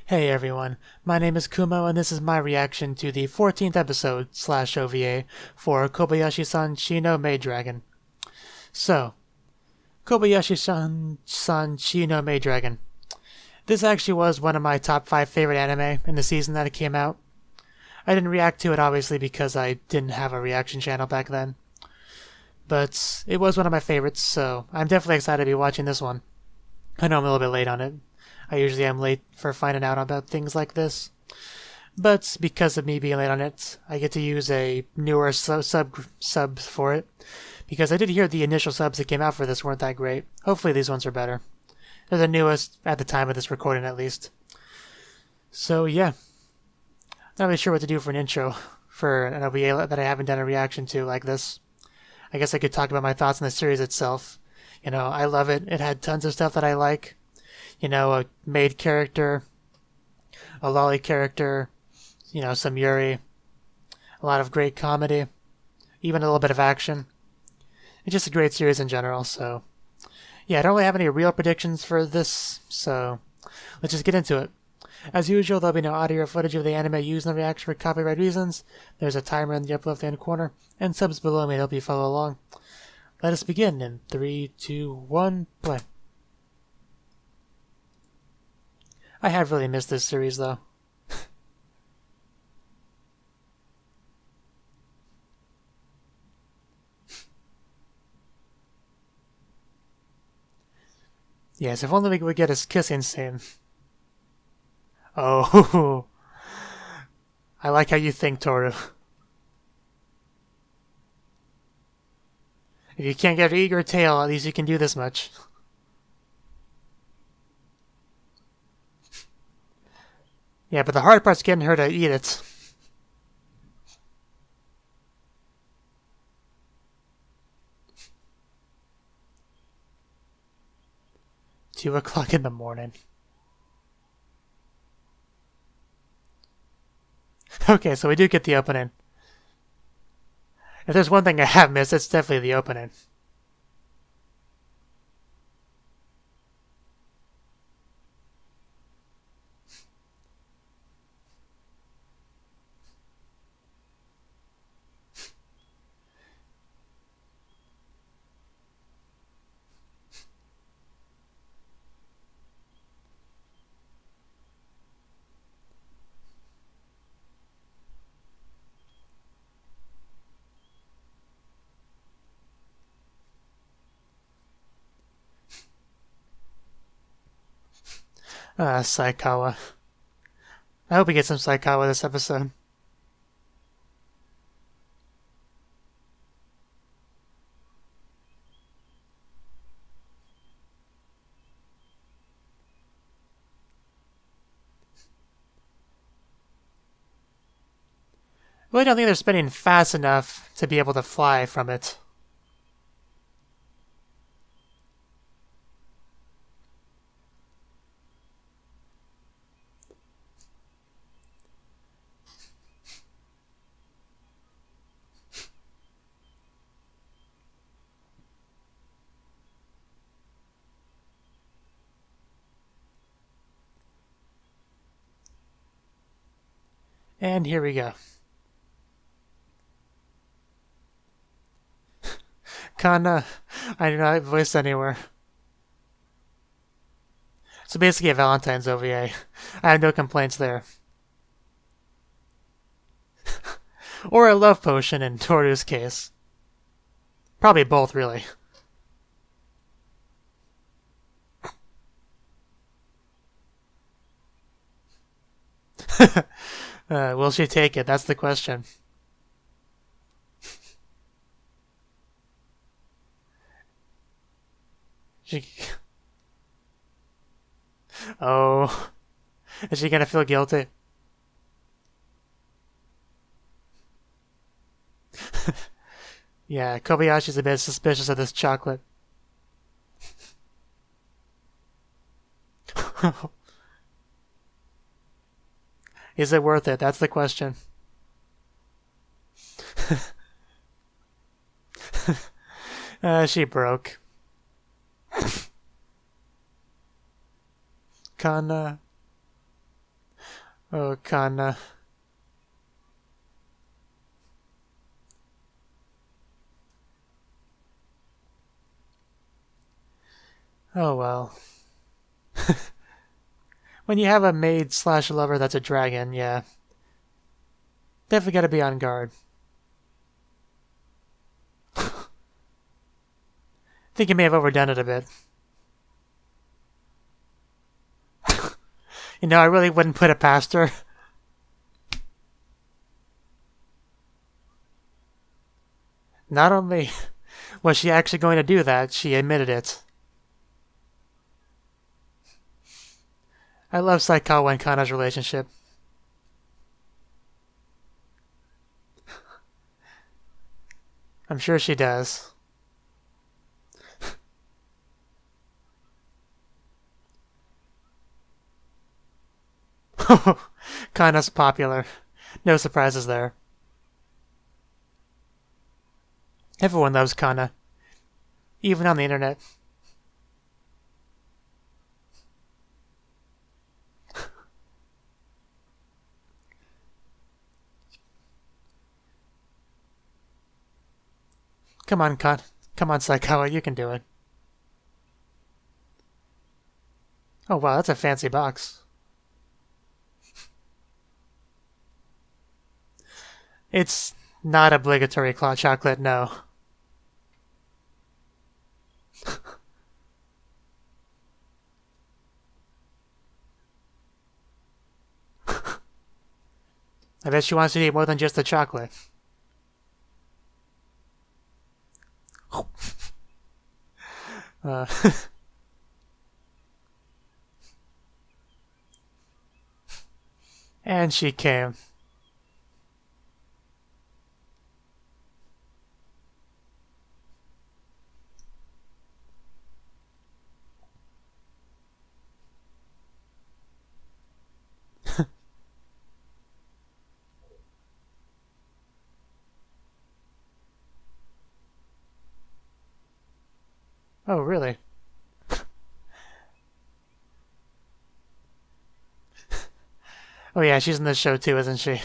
Hey everyone, my name is Kumo and this is my reaction to the 14th episode / OVA for Kobayashi-san Shino Maid Dragon. So, Kobayashi-san Shino Maid Dragon. This actually was one of my top 5 favorite anime in the season that it came out. I didn't react to it obviously because I didn't have a reaction channel back then. But it was one of my favorites, so I'm definitely excited to be watching this one. I know I'm a little bit late on it. I usually am late for finding out about things like this. But because of me being late on it, I get to use a newer sub for it. Because I did hear the initial subs that came out for this weren't that great. Hopefully these ones are better. They're the newest at the time of this recording at least. So yeah. Not really sure what to do for an intro for an OVA that I haven't done a reaction to like this. I guess I could talk about my thoughts on the series itself. You know, I love it. It had tons of stuff that I like. You know, a maid character, a lolly character, you know, some Yuri, a lot of great comedy, even a little bit of action. It's just a great series in general, so yeah, I don't really have any real predictions for this, so let's just get into it. As usual, there'll be no audio or footage of the anime used in the reaction for copyright reasons. There's a timer in the upper left-hand corner, and subs below me to help you follow along. Let us begin in 3, 2, 1, play. I have really missed this series, though. Yes, if only we could get a kissing scene. Oh, I like how you think, Toru. If you can't get her eager tail, at least you can do this much. Yeah, but the hard part's getting her to eat it. $2 in the morning. Okay, so we do get the opening. If there's one thing I have missed, it's definitely the opening. Saikawa. I hope we get some Saikawa this episode. I really don't think they're spinning fast enough to be able to fly from it. And here we go. Kana, I do not have voice anywhere. So basically a Valentine's OVA. I have no complaints there. Or a love potion in Toru's case. Probably both, really. Will she take it? That's the question. Oh. Is she gonna feel guilty? Yeah, Kobayashi's a bit suspicious of this chocolate. Is it worth it? That's the question. She broke. Kana. Oh, Kana. Oh well. When you have a maid/lover that's a dragon, yeah. Definitely gotta be on guard. Think you may have overdone it a bit. You know, I really wouldn't put it past her. Not only was she actually going to do that, she admitted it. I love Saikawa and Kana's relationship. I'm sure she does. Kana's popular. No surprises there. Everyone loves Kana. Even on the internet. Come on, Come on, Saikawa, you can do it. Oh wow, that's a fancy box. It's not obligatory Claud chocolate, no. I bet she wants to eat more than just the chocolate. uh, and she came. Oh, really? Oh yeah, she's in this show too, isn't she?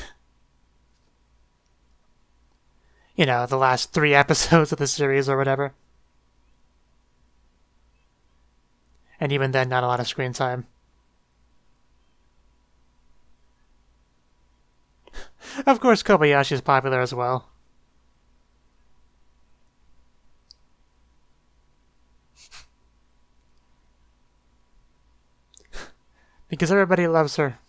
You know, the last 3 episodes of the series or whatever. And even then, not a lot of screen time. Of course, Kobayashi is popular as well. Because everybody loves her.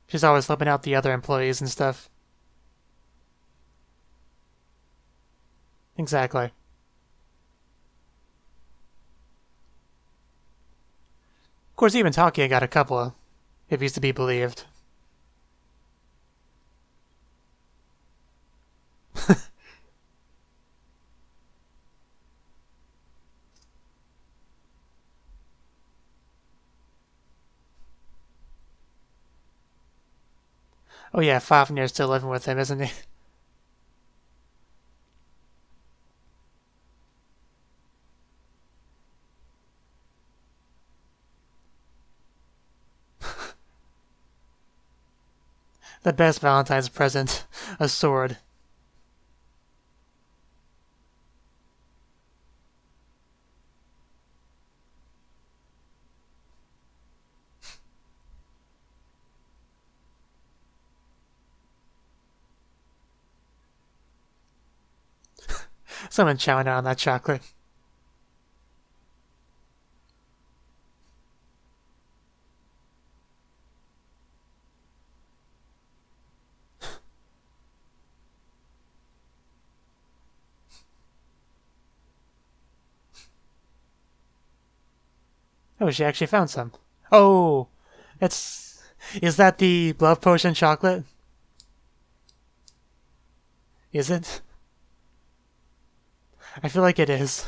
She's always helping out the other employees and stuff. Exactly. Of course, even Takia got a couple, if he's to be believed. Oh yeah, Fafnir's still living with him, isn't he? The best Valentine's present, a sword. Someone chowing down on that chocolate. Oh, she actually found some. Oh, that's... Is that the love potion chocolate? Is it? I feel like it is.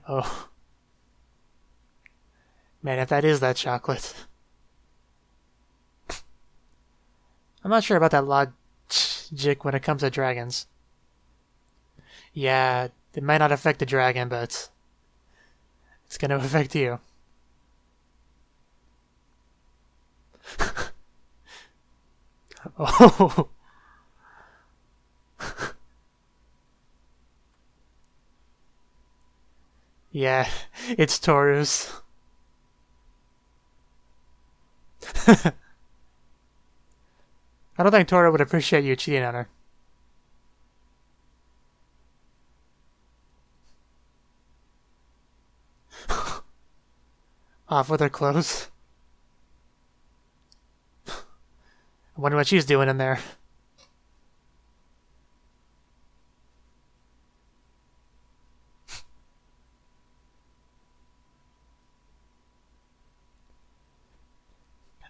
Oh. Man, if that is that chocolate. I'm not sure about that logic when it comes to dragons. Yeah, it might not affect the dragon, but It's gonna affect you. Oh. Yeah, it's Toru's. I don't think Toru would appreciate you cheating on her. Off with her clothes. I wonder what she's doing in there.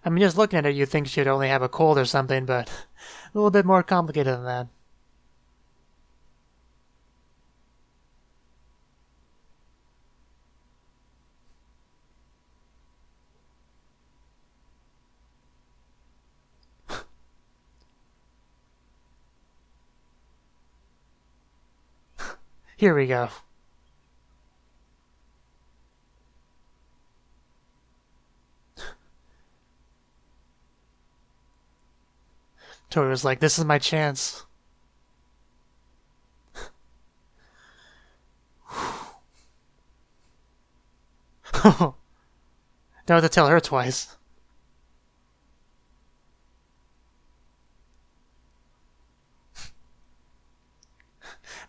I mean, just looking at her, you'd think she'd only have a cold or something, but a little bit more complicated than that. Here we go. Toru's like, this is my chance. Don't have to tell her twice.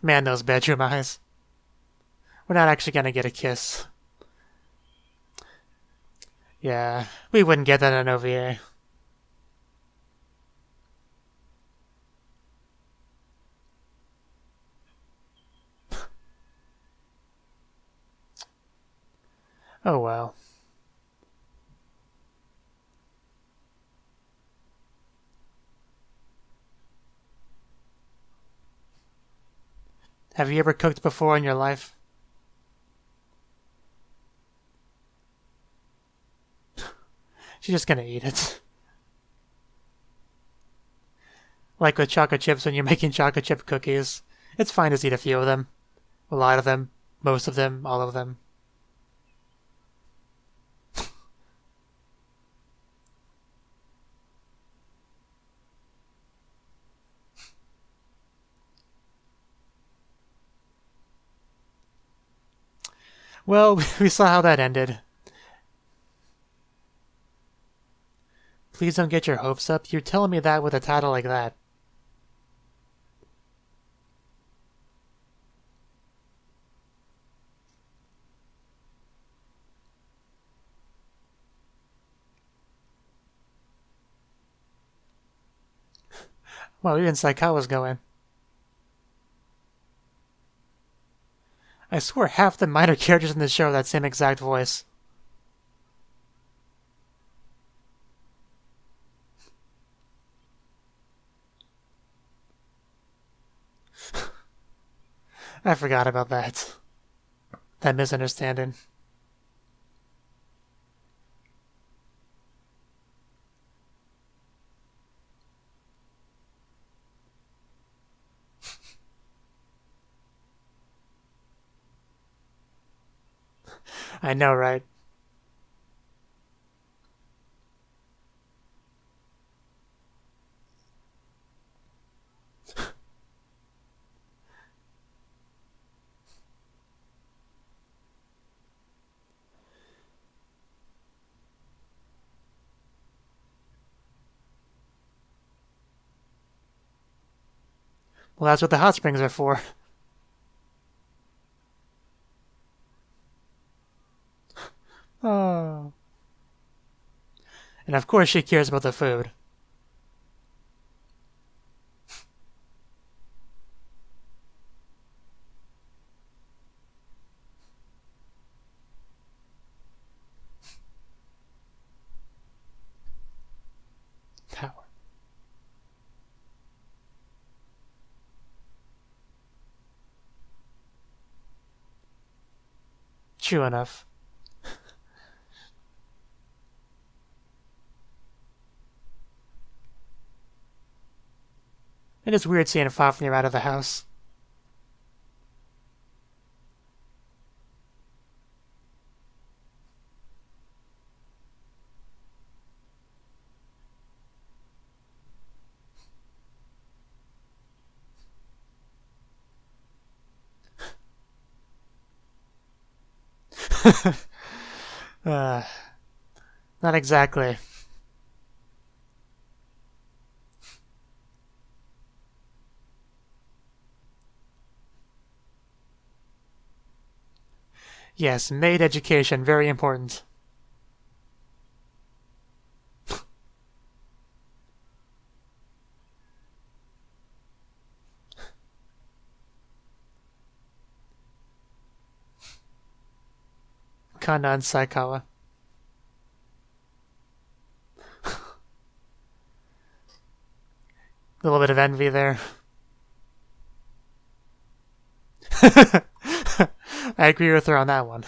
Man, those bedroom eyes. We're not actually gonna get a kiss. Yeah, we wouldn't get that in OVA. Oh well. Have you ever cooked before in your life? She's just gonna eat it. Like with chocolate chips when you're making chocolate chip cookies. It's fine to eat a few of them. A lot of them. Most of them. All of them. Well, we saw how that ended. Please don't get your hopes up. You're telling me that with a title like that. Well, we didn't see how it was going. I swear half the minor characters in the show have that same exact voice. I forgot about that. That misunderstanding. I know, right? Well, that's what the hot springs are for. Oh. And of course she cares about the food. Power. True enough. It is weird seeing Fafnir out of the house. uh, not exactly. Yes, maid education, very important. Kana and Saikawa. A little bit of envy there. I agree with her on that one.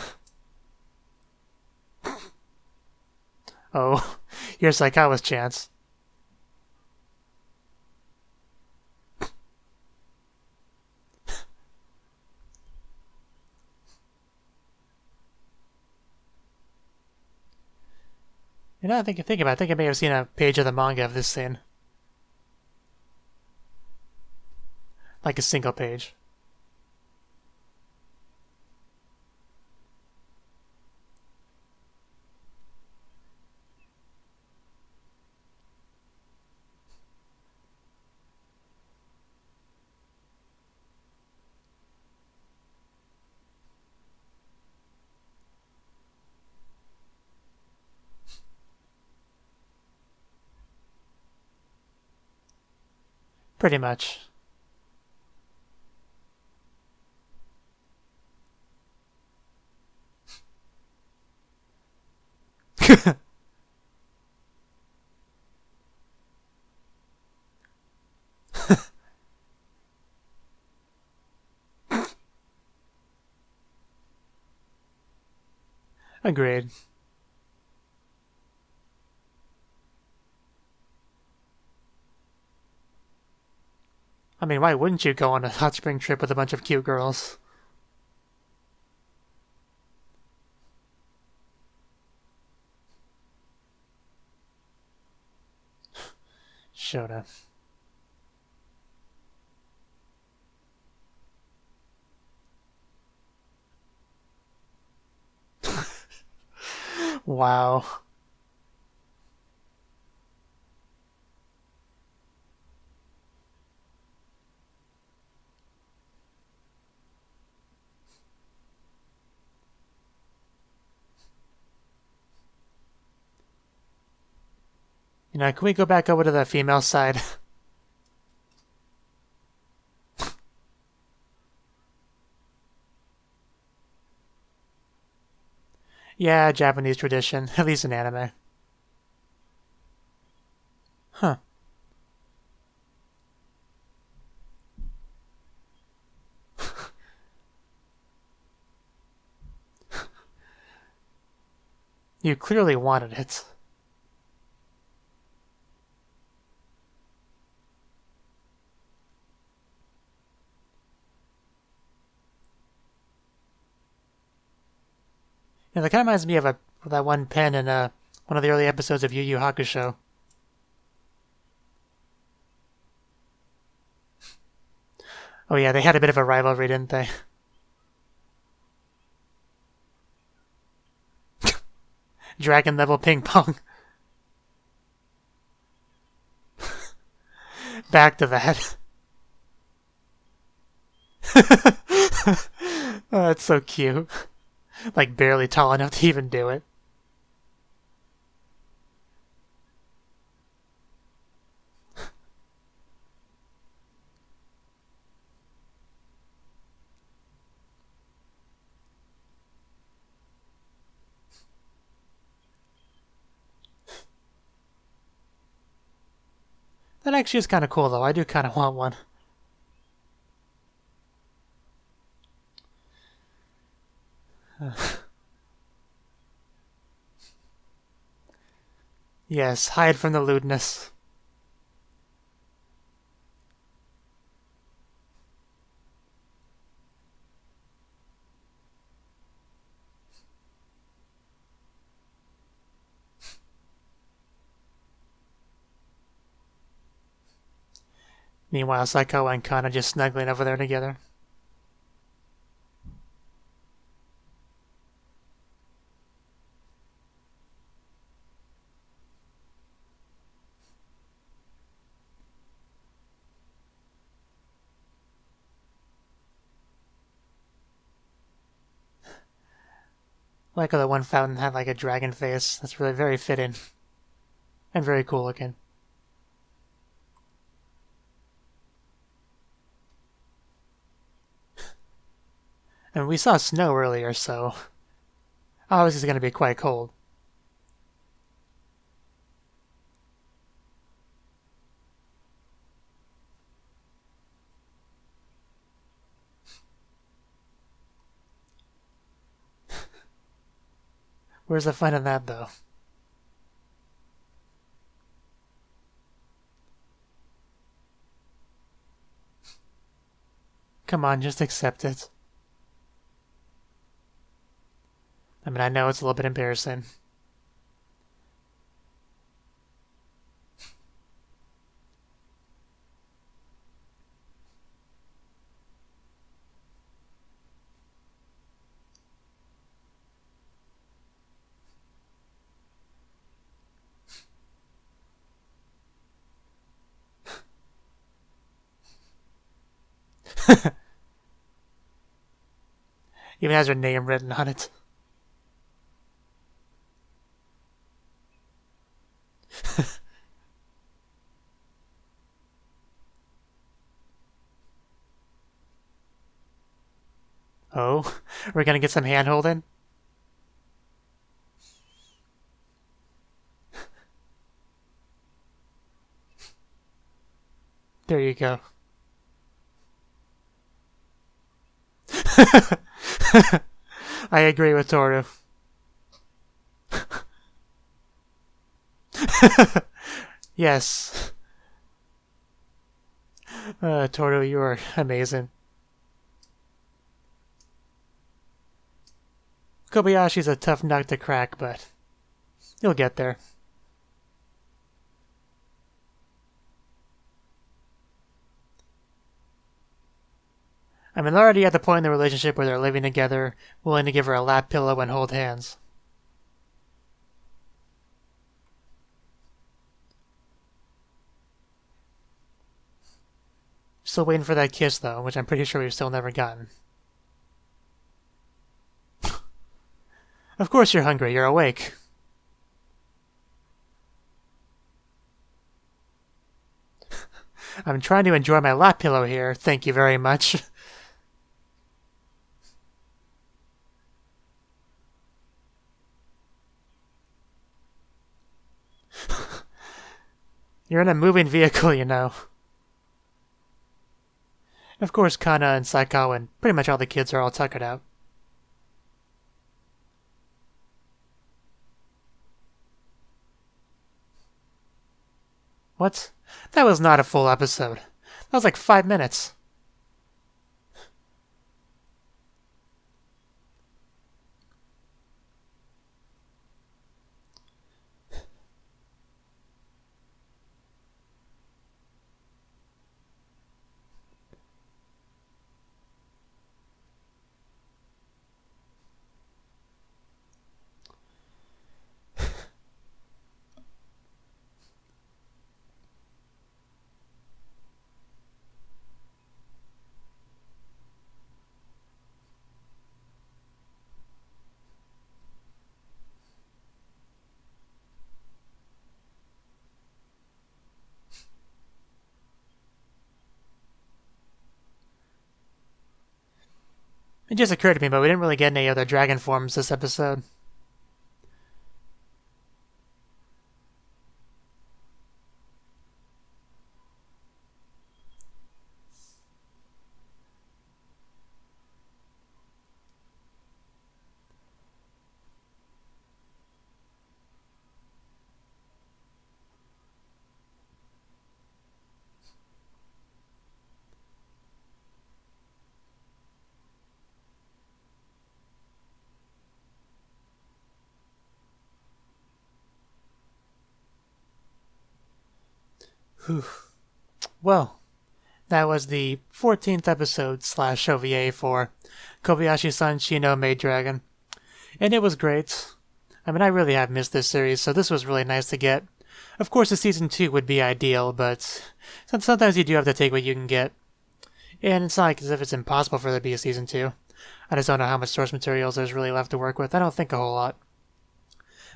Oh, here's Saikawa's chance. You know, think about it. I think I may have seen a page of the manga of this scene. Like a single page. Pretty much. Agreed. I mean, why wouldn't you go on a hot spring trip with a bunch of cute girls? Shona. Wow. You know, can we go back over to the female side? Yeah, Japanese tradition, at least in anime. Huh. You clearly wanted it. Yeah, that kind of reminds me of that one pen in one of the early episodes of Yu Yu Hakusho. Oh yeah, they had a bit of a rivalry, didn't they? Dragon level ping pong. Back to that. Oh, that's so cute. Like barely tall enough to even do it. That actually is kind of cool, though. I do kind of want one. Yes, hide from the lewdness. Meanwhile, Saikawa and Kana just snuggling over there together. like how the one fountain had like a dragon face. That's really very fitting. And very cool looking. And we saw snow earlier, so obviously it's going to be quite cold. Where's the fun in that, though? Come on, just accept it. I mean, I know it's a little bit embarrassing. Even has her name written on it. Oh, we're gonna get some hand-holding? There you go. I agree with Toru. Yes. Toru, you are amazing. Kobayashi's a tough nut to crack, but you'll get there. I mean, they're already at the point in the relationship where they're living together, willing to give her a lap pillow and hold hands. Still waiting for that kiss, though, which I'm pretty sure we've still never gotten. Of course you're hungry. You're awake. I'm trying to enjoy my lap pillow here. Thank you very much. You're in a moving vehicle, you know. Of course, Kana and Saikawa and pretty much all the kids are all tuckered out. What? That was not a full episode. That was like 5 minutes. It just occurred to me, but we didn't really get any other dragon forms this episode. Whew. Well, that was the 14th episode / OVA for Kobayashi-san Shino Maid Dragon. And it was great. I mean, I really have missed this series, so this was really nice to get. Of course, a season 2 would be ideal, but sometimes you do have to take what you can get. And it's not like as if it's impossible for there to be a season 2. I just don't know how much source materials there's really left to work with. I don't think a whole lot.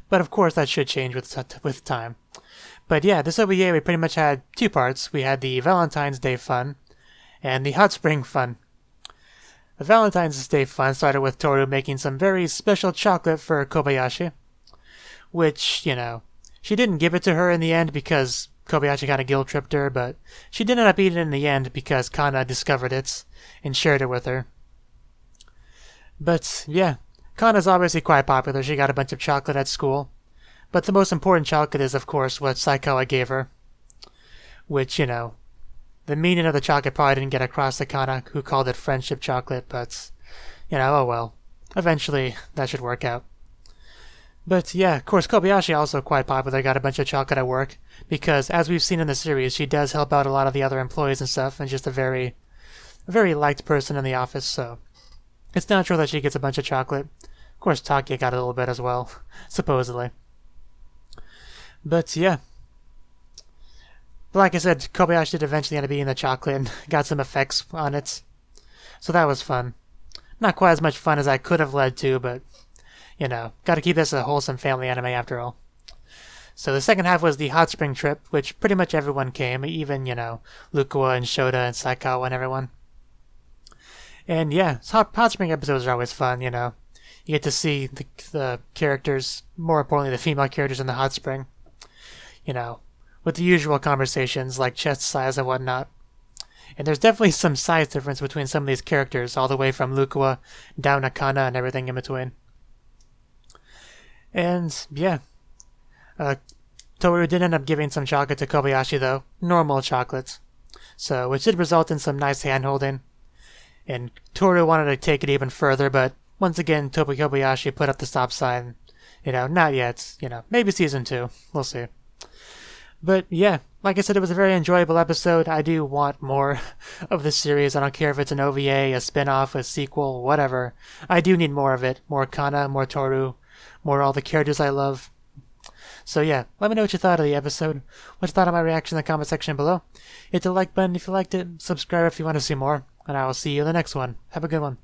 But of course that should change with time. But yeah, this OVA we pretty much had two parts. We had the Valentine's Day fun and the hot spring fun. The Valentine's Day fun started with Toru making some very special chocolate for Kobayashi, which, you know, she didn't give it to her in the end because Kobayashi kind of guilt-tripped her, but she did end up eating it in the end because Kana discovered it and shared it with her. But yeah, Kana's obviously quite popular. She got a bunch of chocolate at school. But the most important chocolate is, of course, what Saikawa gave her. Which, you know, the meaning of the chocolate probably didn't get across to Kana, who called it friendship chocolate, but, you know, oh well. Eventually, that should work out. But yeah, of course, Kobayashi also quite popular, got a bunch of chocolate at work, because as we've seen in the series, she does help out a lot of the other employees and stuff, and just a very liked person in the office, so it's natural that she gets a bunch of chocolate. Of course, Takia got a little bit as well, supposedly. But yeah. But like I said, Kobayashi did eventually end up eating the chocolate and got some effects on it. So that was fun. Not quite as much fun as I could have led to, but, you know, gotta keep this a wholesome family anime after all. So the second half was the hot spring trip, which pretty much everyone came, even, you know, Lukawa and Shota and Saikawa and everyone. And yeah, hot spring episodes are always fun, you know. You get to see the characters, more importantly the female characters in the hot spring. You know, with the usual conversations like chest size and whatnot. And there's definitely some size difference between some of these characters, all the way from Lukawa down to Kana and everything in between. And yeah, Toru did end up giving some chocolate to Kobayashi though, normal chocolate. So, which did result in some nice hand-holding. And Toru wanted to take it even further, but once again, Kobayashi put up the stop sign. You know, not yet. You know, maybe season 2. We'll see. But yeah, like I said, it was a very enjoyable episode. I do want more of this series. I don't care if it's an OVA, a spin-off, a sequel, whatever. I do need more of it. More Kana, more Toru, more all the characters I love. So yeah, let me know what you thought of the episode. What you thought of my reaction in the comment section below. Hit the like button if you liked it. Subscribe if you want to see more. And I will see you in the next one. Have a good one.